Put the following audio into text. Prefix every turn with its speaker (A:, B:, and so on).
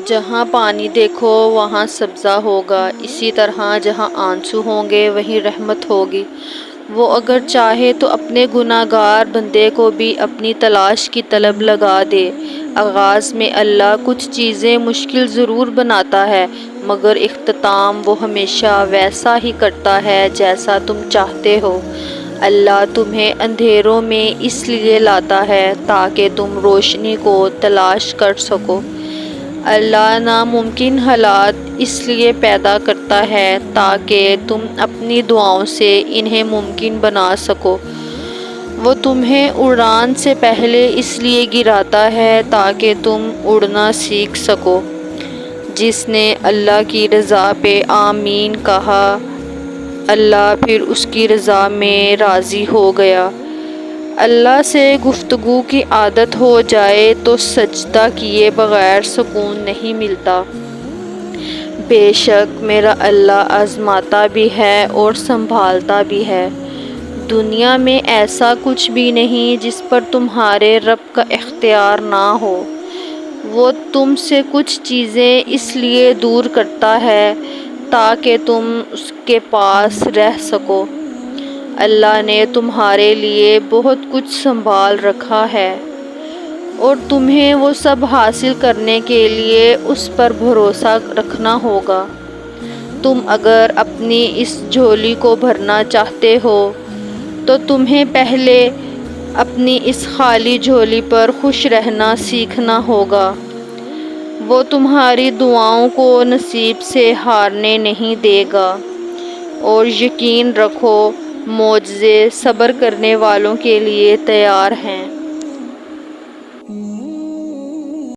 A: جہاں پانی دیکھو وہاں سبزہ ہوگا، اسی طرح جہاں آنسو ہوں گے وہیں رحمت ہوگی۔ وہ اگر چاہے تو اپنے گناہ گار بندے کو بھی اپنی تلاش کی طلب لگا دے۔ آغاز میں اللہ کچھ چیزیں مشکل ضرور بناتا ہے، مگر اختتام وہ ہمیشہ ویسا ہی کرتا ہے جیسا تم چاہتے ہو۔ اللہ تمہیں اندھیروں میں اس لیے لاتا ہے تاکہ تم روشنی کو تلاش کر سکو۔ اللہ ناممکن حالات اس لیے پیدا کرتا ہے تاکہ تم اپنی دعاؤں سے انہیں ممکن بنا سکو۔ وہ تمہیں اڑان سے پہلے اس لیے گراتا ہے تاکہ تم اڑنا سیکھ سکو۔ جس نے اللہ کی رضا پہ آمین کہا، اللہ پھر اس کی رضا میں راضی ہو گیا۔ اللہ سے گفتگو کی عادت ہو جائے تو سجدہ کیے بغیر سکون نہیں ملتا۔ بے شک میرا اللہ آزماتا بھی ہے اور سنبھالتا بھی ہے۔ دنیا میں ایسا کچھ بھی نہیں جس پر تمہارے رب کا اختیار نہ ہو۔ وہ تم سے کچھ چیزیں اس لیے دور کرتا ہے تاکہ تم اس کے پاس رہ سکو۔ اللہ نے تمہارے لیے بہت کچھ سنبھال رکھا ہے اور تمہیں وہ سب حاصل کرنے کے لیے اس پر بھروسہ رکھنا ہوگا۔ تم اگر اپنی اس جھولی کو بھرنا چاہتے ہو تو تمہیں پہلے اپنی اس خالی جھولی پر خوش رہنا سیکھنا ہوگا۔ وہ تمہاری دعاؤں کو نصیب سے ہارنے نہیں دے گا، اور یقین رکھو معجزے صبر کرنے والوں کے لیے تیار ہیں۔